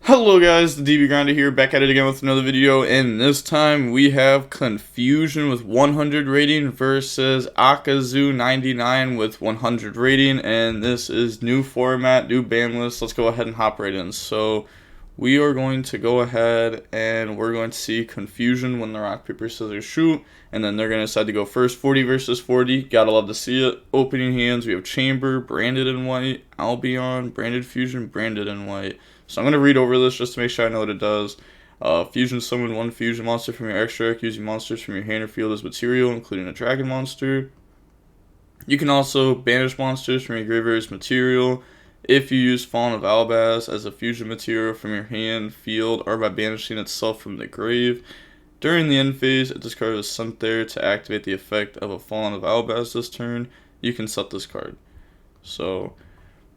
Hello guys, the DB Grinder here, back at it again with another video, and this time we have Confusion with 100 rating versus Akazu 99 with 100 rating, and this is new format, new ban list. Let's go ahead and hop right in. So we are going to go ahead and we're going to see Confusion win the rock, paper, scissors, shoot, and then they're going to decide to go first. 40 versus 40, gotta love to see it. Opening hands, we have Chamber, branded in white, Albion, branded Fusion, branded in white. So I'm going to read over this just to make sure I know what it does. Fusion summon one fusion monster from your extra deck using monsters from your hand or field as material, including a dragon monster. You can also banish monsters from your graveyard as material if you use Fallen of Albaz as a fusion material from your hand, field, or by banishing itself from the grave. During the end phase, if this card is sent there to activate the effect of a Fallen of Albaz this turn, you can set this card. So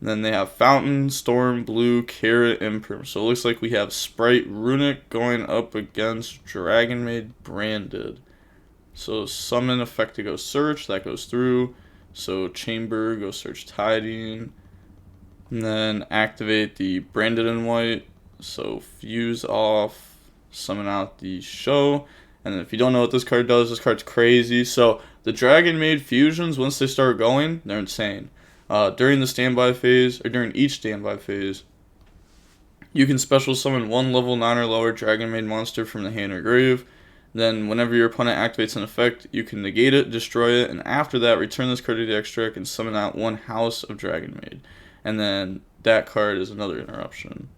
then they have Fountain, Storm, Blue, Carrot, Imperm. So it looks like we have Spright, Runick going up against DragonMaid, branded. So summon effect to go search, that goes through. So Chamber, go search Tiding. And then activate the branded in white. So fuse off, summon out the show. And then if you don't know what this card does, this card's crazy. So the DragonMaid fusions, once they start going, they're insane. During the standby phase, or during each standby phase, you can special summon one level 9 or lower DragonMaid monster from the hand or grave. Then, whenever your opponent activates an effect, you can negate it, destroy it, and after that, return this card to the extra deck and summon out one house of DragonMaid. And then, that card is another interruption.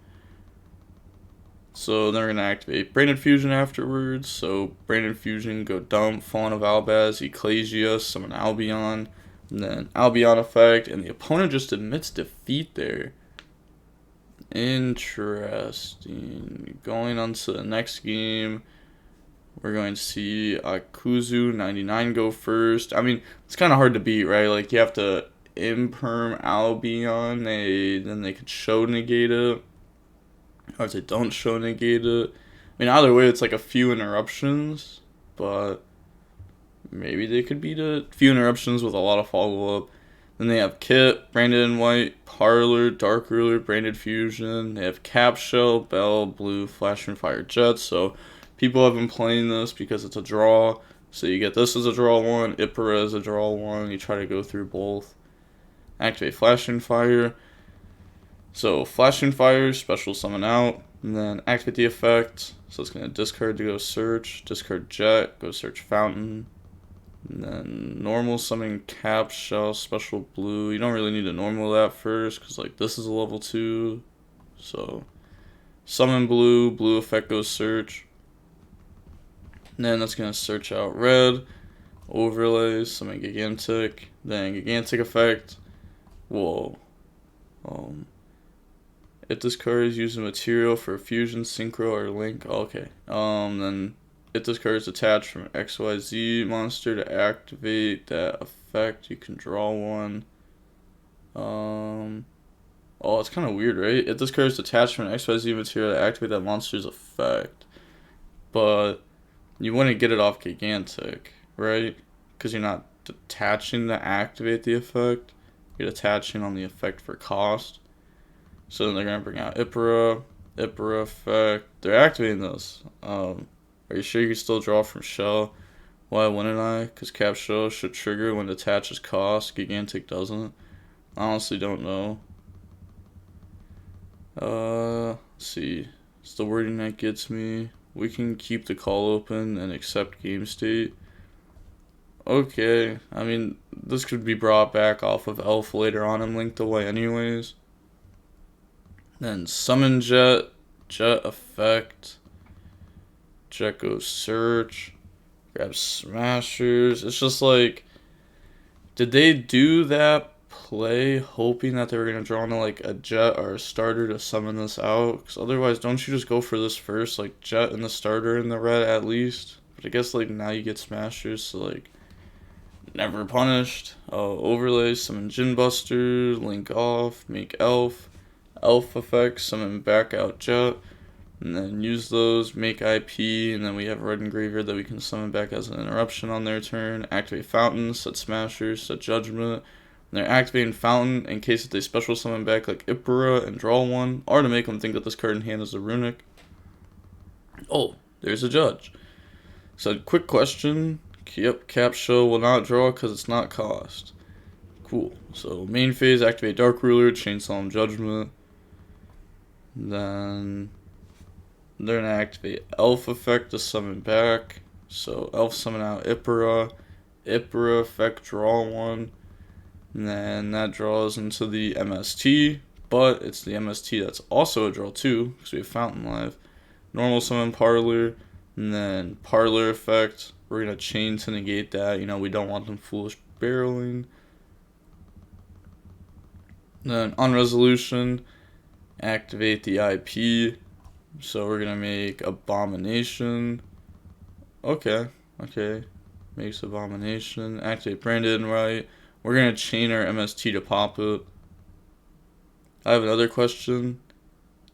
So, they're going to activate Branded Fusion afterwards. So, Branded Fusion, go dump, Fallen of Albaz, Ecclesia, summon Albion. And then Albion effect, and the opponent just admits defeat there. Interesting. Going on to the next game, we're going to see Akazu 99 go first. I mean, it's kind of hard to beat, right? Like, you have to imperm Albion, then they could show negate it. Or if they don't show negate it. I mean, either way, it's like a few interruptions, but maybe they could beat it. Few interruptions with a lot of follow-up. Then they have Kit, branded in white, Parlor, Dark Ruler, branded fusion. They have Cap Shell, Bell, Blue, Flash and Fire Jet. So people have been playing this because it's a draw. So you get this as a draw one, Ipera as a draw one. You try to go through both. Activate Flash and Fire. So Flash and Fire, special summon out. And then activate the effect. So it's going to discard to go search. Discard Jet, go search Fountain. And then normal summon Cap Shell, special blue. You don't really need to normal that first because like this is a level 2. So summon blue, blue effect goes search. And then that's going to search out red. Overlays, summon Gigantic. Then Gigantic effect. Whoa. If this card is using material for fusion, synchro, or link. Okay. Then if this card is attached from XYZ monster to activate that effect, you can draw one. It's kind of weird, right? If this card is attached from an XYZ material to activate that monster's effect. But you wouldn't get it off Gigantic, right? Because you're not attaching to activate the effect. You're attaching on the effect for cost. So then they're going to bring out Ipera effect. They're activating this. Are you sure you can still draw from Shell? Why wouldn't I? Because Cap Shell should trigger when it attaches cost. Gigantic doesn't. I honestly don't know. Let's see. It's the wording that gets me. We can keep the call open and accept game state. Okay. I mean, this could be brought back off of Elf later on and linked away anyways. Then summon Jet. Jet effect. Jet goes search, grab smashers. It's just like, did they do that play hoping that they were going to draw into like a Jet or a starter to summon this out? Because otherwise, don't you just go for this first, like Jet and the starter in the red at least? But I guess like now you get smashers, so like never punished. Overlay, summon Gin Buster, link off, make Elf. Elf effect, summon back out Jet. And then use those, make IP, and then we have red and graveyard that we can summon back as an interruption on their turn. Activate Fountain, set Smashers, set Judgment. And they're activating Fountain in case if they special summon back like Ipera and draw one, or to make them think that this card in hand is a Runick. Oh, there's a judge. So, quick question. Yep, Capshaw will not draw because it's not cost. Cool. So, main phase, activate Dark Ruler, Chain Solemn Judgment. Then they're going to activate Elf effect to summon back. So, Elf summon out Ipera. Ipera effect, draw one. And then that draws into the MST. But it's the MST that's also a draw too, because we have Fountain live. Normal summon Parlor. And then Parlor effect. We're going to chain to negate that. You know, we don't want them foolish barreling. Then on resolution, activate the IP. So we're going to make Abomination. Okay. Makes Abomination. Activate Branded and Right. We're going to chain our MST to pop it. I have another question.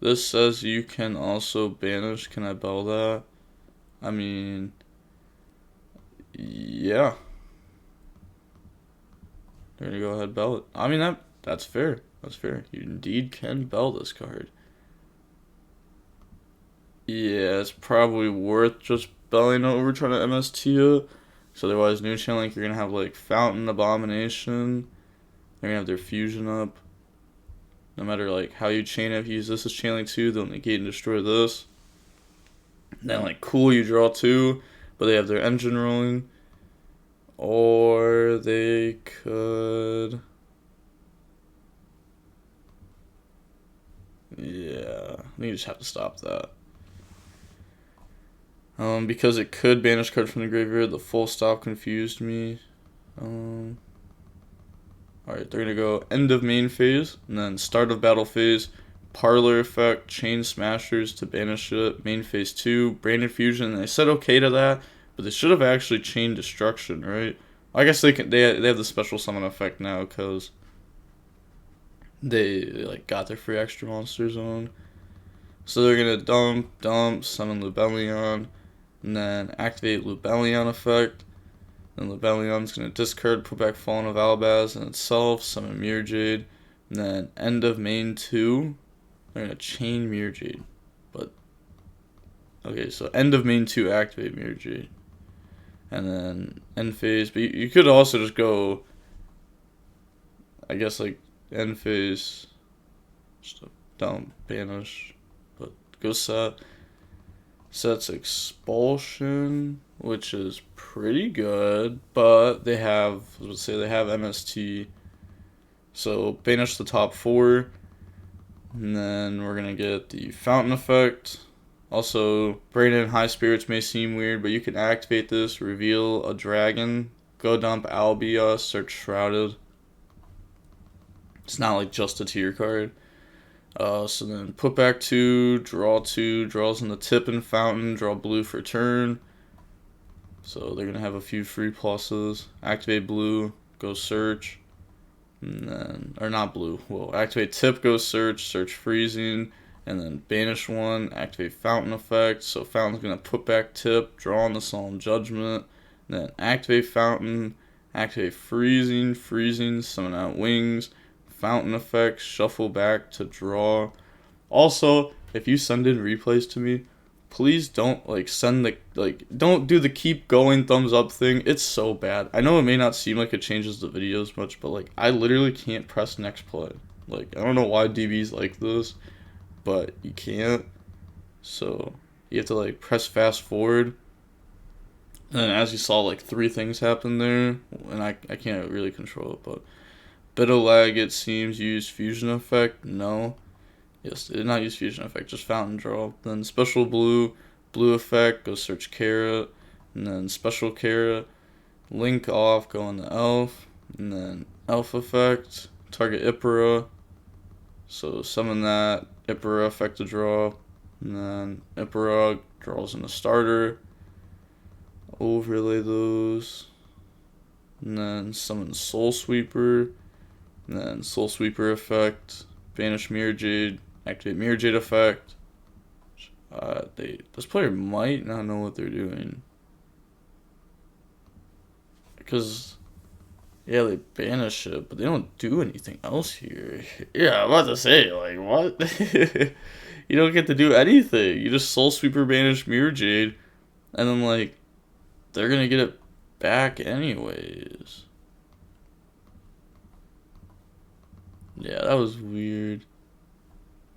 This says you can also banish. Can I bell that? I mean, yeah. They're going to go ahead and bell it. I mean, that's fair. That's fair. You indeed can bell this card. Yeah, it's probably worth just belling over trying to MST it. So otherwise, new chain link, you're going to have like Fountain, Abomination. They're going to have their fusion up. No matter like how you chain it, if you use this as chain link 2, they'll negate and destroy this. Then like cool, you draw 2, but they have their engine rolling. Or they could... Yeah, I think you just have to stop that. Because it could banish card from the graveyard. The full stop confused me. Alright, they're going to go end of main phase, and then start of battle phase, Parlor effect, Chain Smashers to banish it, main phase 2, Branded Fusion, and they said okay to that, but they should have actually Chain Destruction, right? I guess they have the special summon effect now, because they like got their free extra monsters on. So they're going to dump, summon Lubellion, and then activate Lubellion effect. Then Lubellion's going to discard, put back Fallen of Albaz and itself, summon Mirror Jade. And then end of main 2, they're going to chain Mirror Jade. But, okay, so end of main 2, activate Mirror Jade. And then end phase, but you could also just go, I guess, like, end phase, just down, banish, but go set. Sets Expulsion, which is pretty good, but they have, let's say they have MST, so banish the top 4, and then we're going to get the Fountain effect. Also, Branded and High Spirits may seem weird, but you can activate this, reveal a dragon, go dump Albia, search Shrouded. It's not like just a tier card. So then put back 2, draws in the tip and Fountain, draw blue for turn. So they're going to have a few free pluses. Activate blue, go search. And then, or not blue, well, activate tip, go search freezing. And then banish one, activate Fountain effect. So Fountain's going to put back tip, draw on the Solemn Judgment. And then activate Fountain, activate freezing, summon out Wings. Fountain effect, shuffle back to draw. Also, if you send in replays to me, please don't don't do the keep going thumbs up thing. It's so bad. I know it may not seem like it changes the videos much, but like I literally can't press next play. Like I don't know why DB's like this, but you can't. So you have to like press fast forward. And as you saw, like 3 things happen there, and I can't really control it, but bit of lag, it seems. Use fusion effect? No. Yes, it did not use fusion effect, just fountain draw. Then special blue effect, go search carrot. And then special carrot, link off, go on the elf. And then elf effect, target Ipera. So summon that, Ipera effect to draw. And then Ipera draws in a starter. Overlay those. And then summon Soul Sweeper. And then Soul Sweeper effect, banish Mirror Jade, activate Mirror Jade effect. This player might not know what they're doing. Because, Yeah, they banish it, but they don't do anything else here. Yeah, I'm about to say, like, what? You don't get to do anything. You just Soul Sweeper banish Mirror Jade, and then, like, they're gonna get it back anyways. Yeah, that was weird.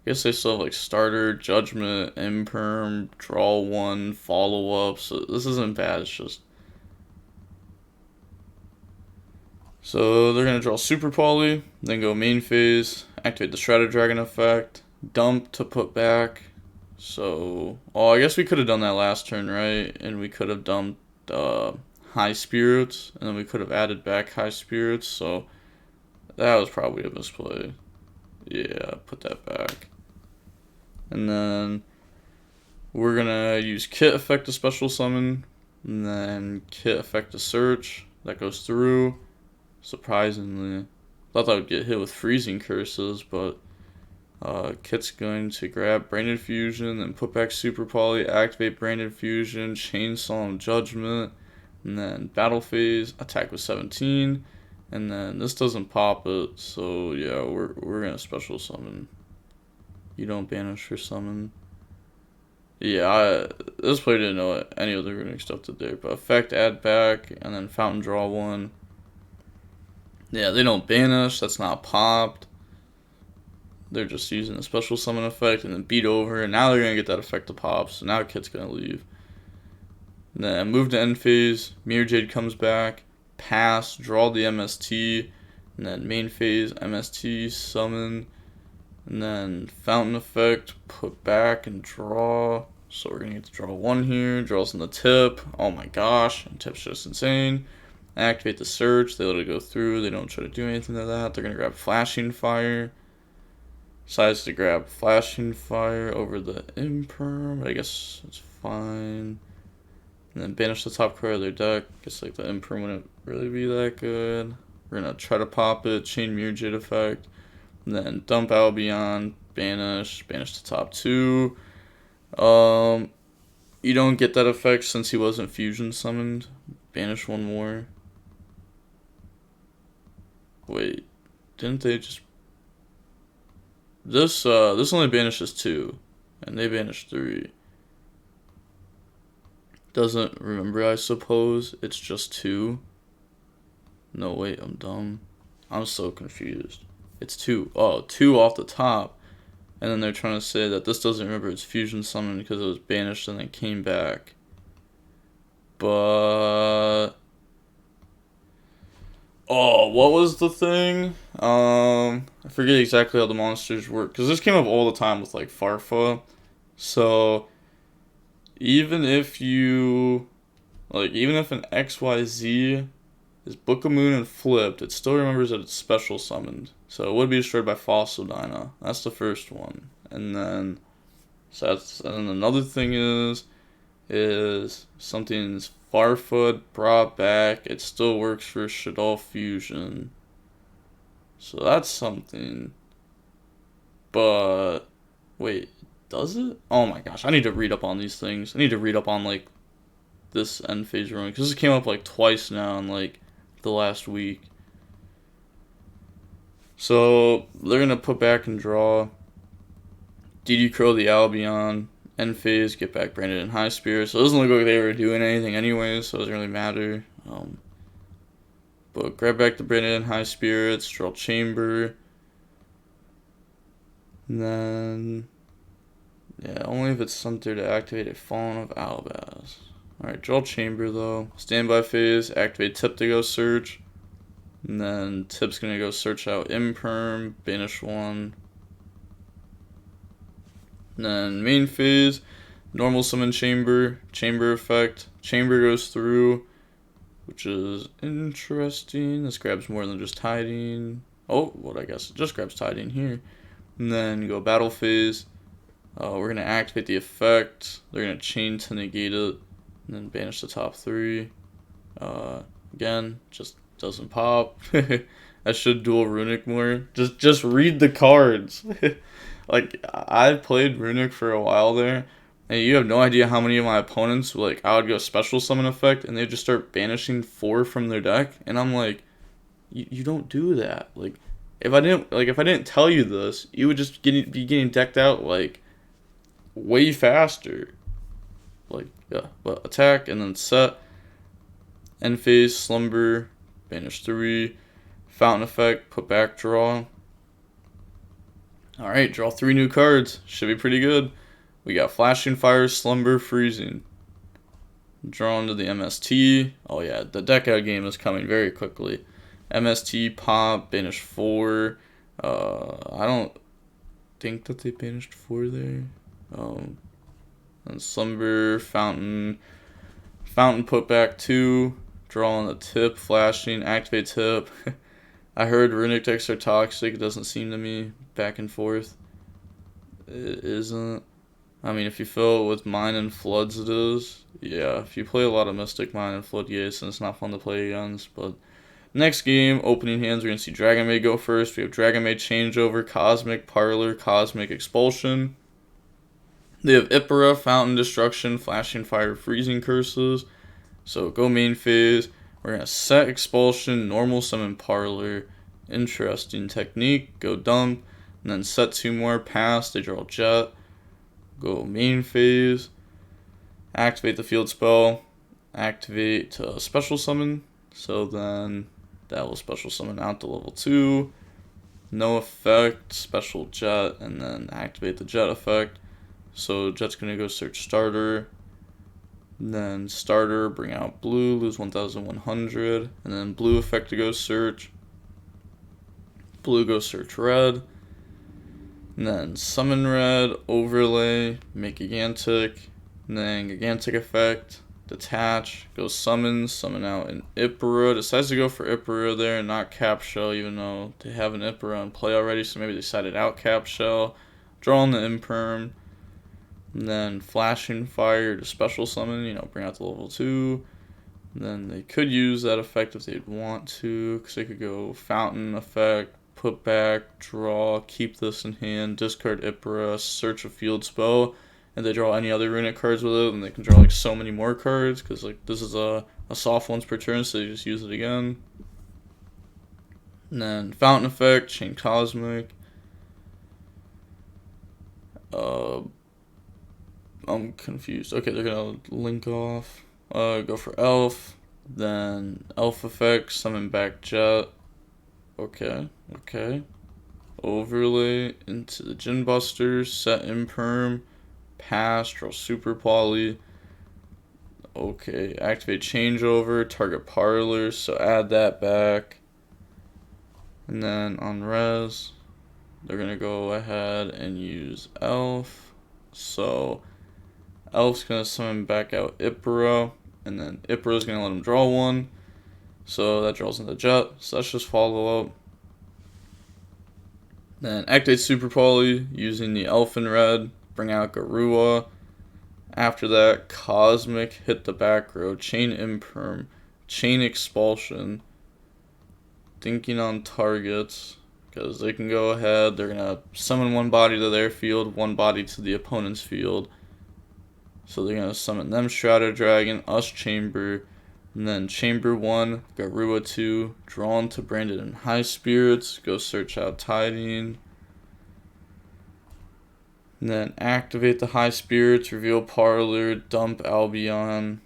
I guess they still have, like, Starter, Judgment, Imperm, Draw 1, Follow-Up, so this isn't bad, it's just... So they're going to draw Super Poly, then go main phase, activate the Shrouded Dragon effect, dump to put back. So, oh, I guess we could have done that last turn, right? And we could have dumped High Spirits, and then we could have added back High Spirits, so that was probably a misplay. Yeah, put that back. And then we're going to use Kit effect to special summon, and then Kit effect to search. That goes through. Surprisingly, thought I would get hit with freezing curses, but Kit's going to grab Branded Fusion, then put back Super Poly, activate Branded Fusion, Chainsaw Judgment, and then Battle Phase, attack with 17, and then this doesn't pop it, so yeah, we're gonna special summon. You don't banish or summon. Yeah, this player didn't know any of the Runick stuff did there, but effect add back, and then Fountain draw 1. Yeah, they don't banish, that's not popped. They're just using the special summon effect and then beat over, and now they're going to get that effect to pop, so now Kit's going to leave. And then move to end phase, Mirror Jade comes back, pass, draw the MST, and then main phase, MST, summon, and then Fountain effect, put back and draw. So we're going to get to draw 1 here, draws in the tip, oh my gosh, and tip's just insane. Activate the search, they let it go through, they don't try to do anything to that. They're going to grab Flashing Fire. Decides to grab Flashing Fire over the Imperm, I guess it's fine. And then banish the top card of their deck. Guess like the Imperm wouldn't really be that good. We're going to try to pop it, chain Mirror Jade effect. And then dump Albion, banish the top 2. You don't get that effect since he wasn't fusion summoned. Banish 1 more. Wait, didn't they just... This only banishes 2, and they banished 3. Doesn't remember, I suppose. It's just 2. No, wait, I'm dumb. I'm so confused. It's 2. Oh, 2 off the top. And then they're trying to say that this doesn't remember its fusion summon because it was banished and then came back. But... Oh, what was the thing? I forget exactly how the monsters work. Because this came up all the time with, like, Farfa. So, even if you... Like, even if an XYZ is Book of Moon and flipped, it still remembers that it's special summoned. So, it would be destroyed by Fossil Dyna. That's the first one. And then... So, that's... And then another thing is something's Farfoot brought back, it still works for Shaddoll Fusion. So that's something. But wait, does it? Oh my gosh, I need to read up on these things. I need to read up on like this end phase run because this came up like twice now in like the last week. So they're gonna put back and draw. DD Crow the Albion. End phase, get back Branded and High Spirit. So it doesn't look like they were doing anything anyways, so it doesn't really matter. But grab back the Branded and High Spirits, draw Chamber. And then... Yeah, only if it's something to activate a Fallen of Albaz. Alright, draw Chamber though. Standby phase, activate Tip to go search. And then Tip's gonna go search out Imperm, banish 1. And then main phase, normal summon Chamber, Chamber effect. Chamber goes through, which is interesting. This grabs more than just Tiding. Oh, what I guess it just grabs Tiding here. And then go battle phase. We're going to activate the effect. They're going to chain to negate it. And then banish the top 3. Again, just doesn't pop. I should duel Runick more. Just read the cards. Like, I've played Runick for a while there, and you have no idea how many of my opponents, like, I would go special summon effect, and they'd just start banishing 4 from their deck, and I'm like, you don't do that. Like, if I didn't tell you this, you would just be getting decked out like way faster. Like, yeah, but attack and then set, end phase, slumber, banish 3, fountain effect, put back, draw. Alright, draw 3 new cards. Should be pretty good. We got flashing fire, slumber, freezing. Draw into the MST. Oh yeah, the deck out game is coming very quickly. MST, pop, banish 4. I don't think that they banished 4 there. And slumber, fountain, put back 2. Draw on the tip, flashing, activate tip. I heard Runick decks are toxic. It doesn't seem to me. Back and forth. It isn't. I mean, if you fill it with Mine and Floods, it is. Yeah, if you play a lot of Mystic Mine and Floodgates, then it's not fun to play against. But next game, opening hands, we're going to see DragonMaid go first. We have DragonMaid Changeover, Cosmic Parlor, Cosmic Expulsion. They have Ipera, Fountain Destruction, Flashing Fire, Freezing Curses. So go main phase. We're going to set Expulsion, normal summon Parlor. Interesting technique. Go dump. And then set 2 more, pass. They draw Jet. Go main phase. Activate the field spell. Activate special summon. So then that will special summon out to level 2. No effect. Special Jet. And then activate the Jet effect. So Jet's going to go search starter. And then starter, bring out blue, lose 1,100. And then blue effect to go search. Blue go search red. And then summon red, overlay, make gigantic. And then gigantic effect, detach, go summon out an Ipera. Decides to go for Ipera there and not Cap Shell, even though they have an Ipera in play already. So maybe they decided out Cap Shell. Draw on the Imperm. And then flashing fire to special summon, bring out to level 2. And then they could use that effect if they'd want to, because they could go fountain effect, put back, draw, keep this in hand, discard Ipera, search a field spell, and they draw any other Runick cards with it, and they can draw like so many more cards, because like this is a soft once per turn, so they just use it again. And then fountain effect, chain cosmic. I'm confused. Okay, they're gonna link off. Go for elf. Then elf effect, summon back Jet. Okay. Overlay into the Gin Buster, set Imperm, pass, draw Super Poly. Okay, activate Changeover, target Parlor, so add that back. And then on res, they're gonna go ahead and use elf. So elf's gonna summon back out Ipera, and then Ipera's gonna let him draw 1. So that draws into Jet, so let's just follow up. Then activate Super Poly using the elf in red, bring out Garua. After that, Cosmic, hit the back row, chain Imperm, chain Expulsion. Thinking on targets, because they can go ahead, they're gonna summon 1 body to their field, 1 body to the opponent's field. So they're gonna summon them Shrouded Dragon, us Chamber, and then Chamber 1, Garua 2, drawn to Branded and High Spirits, go search out Tiding. And then activate the High Spirits, reveal Parlor, dump Albion.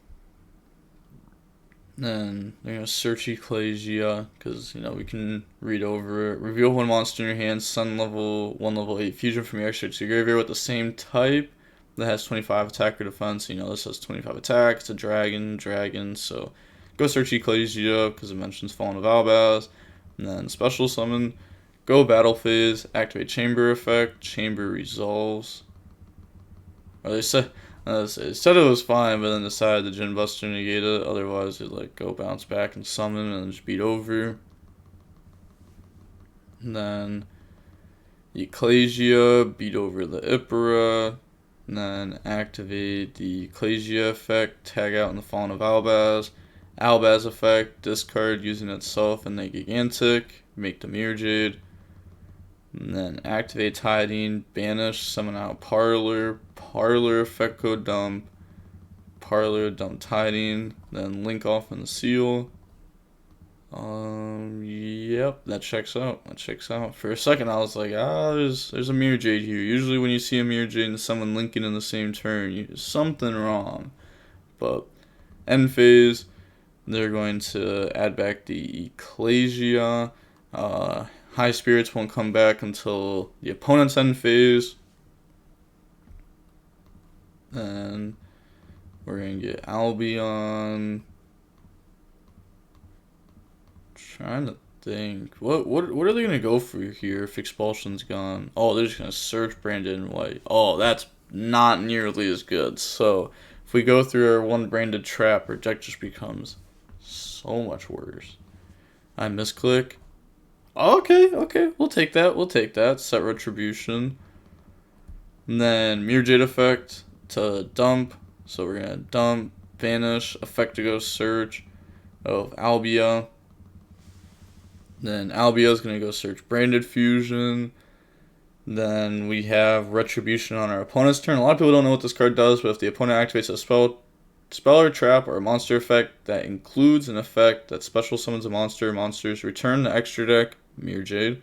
Then they're going to search Ecclesia, because, we can read over it. Reveal 1 monster in your hand, Sun level 1, level 8, fusion from your extra to your graveyard with the same type. That has 25 attack or defense. This has 25 attack. It's a dragon. So go search Ecclesia because it mentions Fallen of Albaz. And then special summon. Go battle phase. Activate chamber effect. Chamber resolves. Or they said it was fine, but then decided the Gin Buster negate it. Otherwise, it'd go bounce back and summon and then just beat over. And then Ecclesia, beat over the Ipera. And then activate the Ecclesia effect, tag out in the Fallen of Albaz. Albaz effect, discard using itself and the Gigantic, make the Mirror Jade. And then activate Tiding, banish, summon out Parlor effect go dump, Parlor dump Tiding, then link off in the seal. Yep, that checks out. That checks out. For a second, I was like, there's a Mirror Jade here. Usually, when you see a Mirror Jade and someone linking in the same turn, something wrong. But end phase, they're going to add back the Ecclesia. High Spirits won't come back until the opponent's end phase. Then we're gonna get Albion. Trying to think. What are they gonna go for here if Expulsion's gone? Oh, they're just gonna search Branded in White. Oh, that's not nearly as good. So if we go through our one branded trap, our deck just becomes so much worse. I misclick. Okay, we'll take that. We'll take that. Set Retribution. And then Mirror Jade effect to dump. So we're gonna dump, banish, effect to go search of Albia. Then Albia is gonna go search Branded Fusion. Then we have Retribution on our opponent's turn. A lot of people don't know what this card does, but if the opponent activates a spell or trap or a monster effect that includes an effect that special summons a monster or monsters, return the extra deck, Mirror Jade.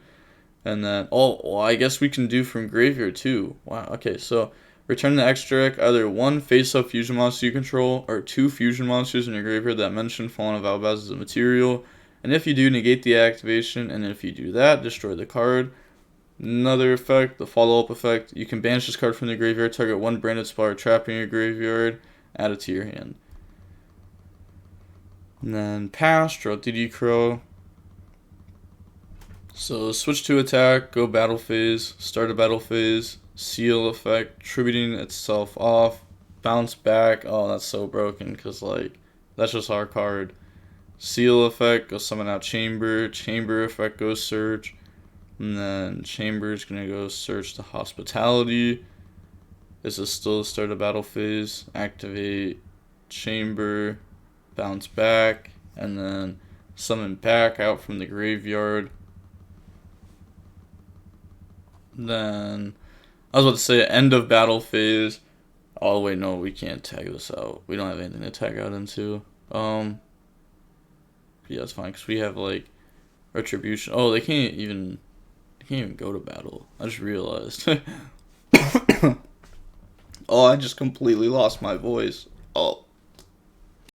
And then, I guess we can do from graveyard too. Wow, okay, so return the extra deck, either one face-up fusion monster you control, or 2 fusion monsters in your graveyard that mention Fallen of Albaz as a material. And if you do, negate the activation, and if you do that, destroy the card. Another effect, the follow-up effect, you can banish this card from the graveyard, target one branded spell or trap in your graveyard, add it to your hand. And then pass, draw DD Crow. So switch to attack, go battle phase, start a battle phase, seal effect, tributing itself off, bounce back. Oh, that's so broken because like that's just our card. Seal effect, go summon out Chamber. Chamber effect, go search. And then Chamber is gonna go search the Hospitality. This is still the start of battle phase. Activate Chamber, bounce back, and then summon back out from the graveyard. Then I was about to say end of battle phase. Oh wait, no, we can't tag this out. We don't have anything to tag out into. Yeah, it's fine because we have like Retribution. Oh, they can't even go to battle. I just realized. Oh, I just completely lost my voice. Oh.